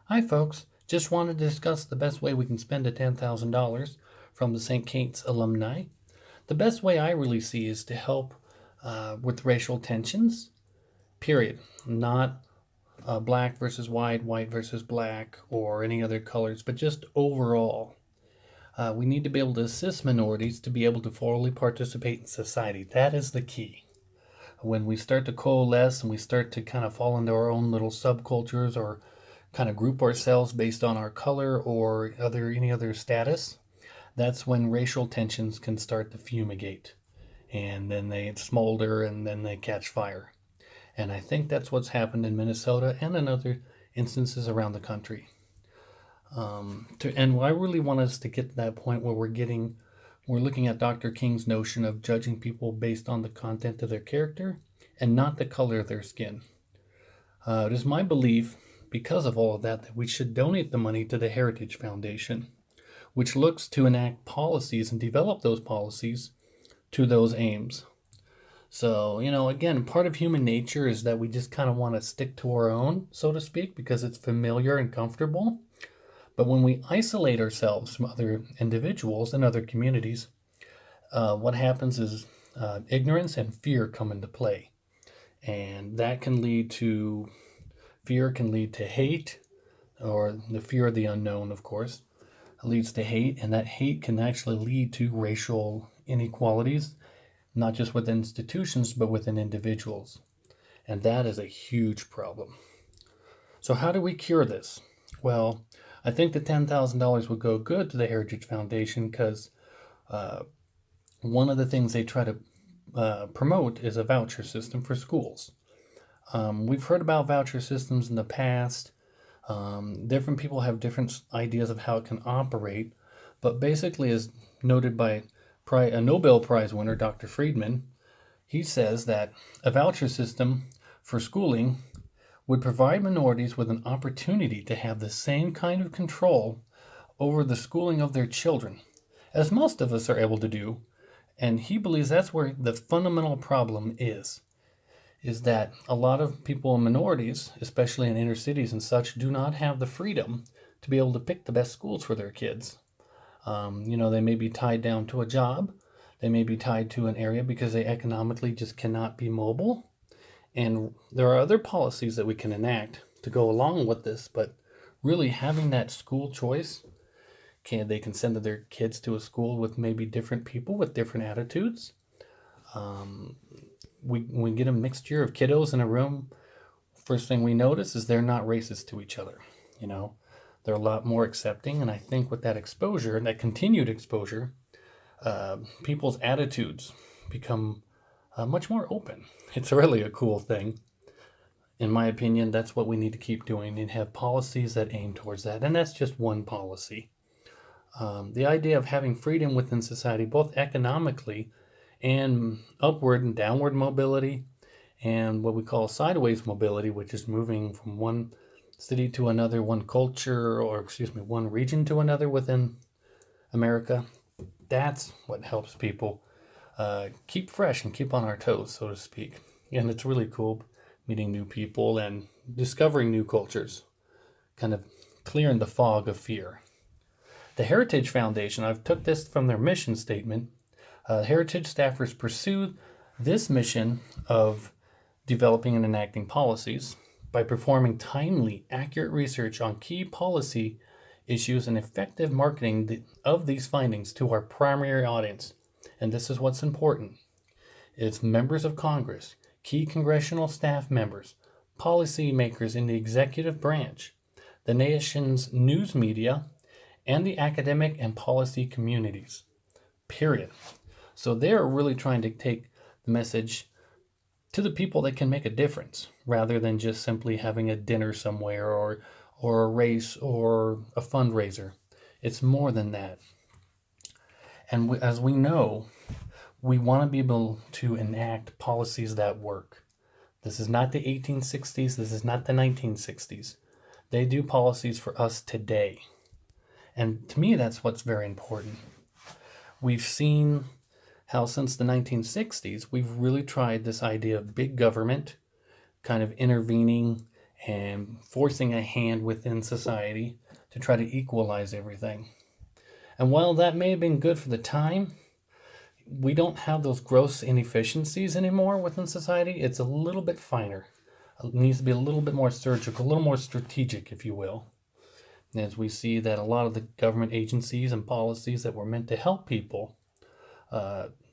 Hi, folks. Just wanted to discuss the best way we can spend the $10,000 from the St. Kate's alumni. The best way I really see is to help with racial tensions, period. Not black versus white, white versus black, or any other colors, but just overall. We need to be able to assist minorities to be able to fully participate in society. That is the key. When we start to coalesce and we start to kind of fall into our own little subcultures or kind of group ourselves based on our color or any other status, that's when racial tensions can start to fumigate, and then they smolder and then they catch fire. And I think that's what's happened in Minnesota and in other instances around the country. And I really want us to get to that point where we're looking at Dr. King's notion of judging people based on the content of their character and not the color of their skin. It is my belief, because of all of that, that we should donate the money to the Heritage Foundation, which looks to enact policies and develop those policies to those aims. So, again, part of human nature is that we just kind of want to stick to our own, so to speak, because it's familiar and comfortable. But when we isolate ourselves from other individuals and other communities, what happens is ignorance and fear come into play. And that can lead to fear, can lead to hate, or the fear of the unknown, of course, leads to hate. And that hate can actually lead to racial inequalities, not just within institutions, but within individuals. And that is a huge problem. So, how do we cure this? Well, I think the $10,000 would go good to the Heritage Foundation because one of the things they try to promote is a voucher system for schools. We've heard about voucher systems in the past. Different people have different ideas of how it can operate, but basically, as noted by a Nobel Prize winner, Dr. Friedman, he says that a voucher system for schooling would provide minorities with an opportunity to have the same kind of control over the schooling of their children as most of us are able to do. And he believes that's where the fundamental problem is that a lot of people in minorities, especially in inner cities and such, do not have the freedom to be able to pick the best schools for their kids. They may be tied down to a job. They may be tied to an area because they economically just cannot be mobile. And there are other policies that we can enact to go along with this, but really having that school choice, they can send their kids to a school with maybe different people with different attitudes. We get a mixture of kiddos in a room. First thing we notice is they're not racist to each other. They're a lot more accepting, and I think with that exposure, that continued exposure, people's attitudes become much more open. It's really a cool thing. In my opinion, that's what we need to keep doing and have policies that aim towards that. And that's just one policy. The idea of having freedom within society, both economically and upward and downward mobility, and what we call sideways mobility, which is moving from one city to another, one culture, one region to another within America. That's what helps people keep fresh and keep on our toes, so to speak. And it's really cool meeting new people and discovering new cultures, kind of clearing the fog of fear. The Heritage Foundation, I've took this from their mission statement. Heritage staffers pursue this mission of developing and enacting policies by performing timely, accurate research on key policy issues and effective marketing of these findings to our primary audience. And this is what's important. It's members of Congress, key congressional staff members, policymakers in the executive branch, the nation's news media, and the academic and policy communities. Period. So they're really trying to take the message to the people that can make a difference, rather than just simply having a dinner somewhere or a race or a fundraiser. It's more than that. And as we know, we want to be able to enact policies that work. This is not the 1860s. This is not the 1960s. They do policies for us today. And to me, that's what's very important. We've seen how since the 1960s, we've really tried this idea of big government kind of intervening and forcing a hand within society to try to equalize everything. And while that may have been good for the time, we don't have those gross inefficiencies anymore within society. It's a little bit finer. It needs to be a little bit more surgical, a little more strategic, if you will. As we see that a lot of the government agencies and policies that were meant to help people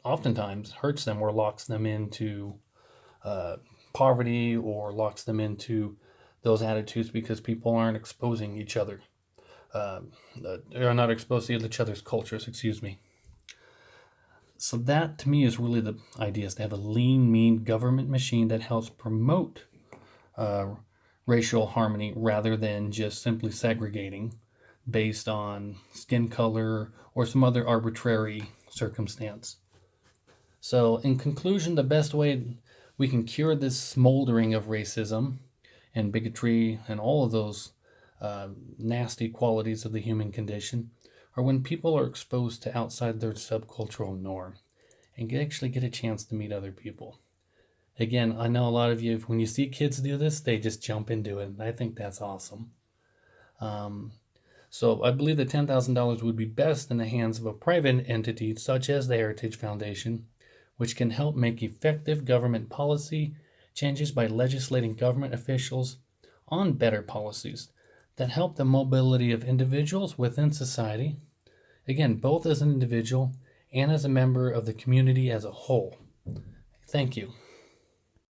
oftentimes hurts them or locks them into uh, poverty or locks them into those attitudes because people aren't exposing each other. Uh, are not exposed to each other's cultures, excuse me. So that to me is really the idea, is to have a lean, mean government machine that helps promote uh, racial harmony rather than just simply segregating based on skin color or some other arbitrary circumstance. So, in conclusion, the best way we can cure this smoldering of racism and bigotry and all of those nasty qualities of the human condition are when people are exposed to outside their subcultural norm and actually get a chance to meet other people. Again, I know a lot of you, when you see kids do this, they just jump into it, and I think that's awesome. Um, so I believe that $10,000 would be best in the hands of a private entity such as the Heritage Foundation, which can help make effective government policy changes by legislating government officials on better policies that help the mobility of individuals within society, again, both as an individual and as a member of the community as a whole. Thank you.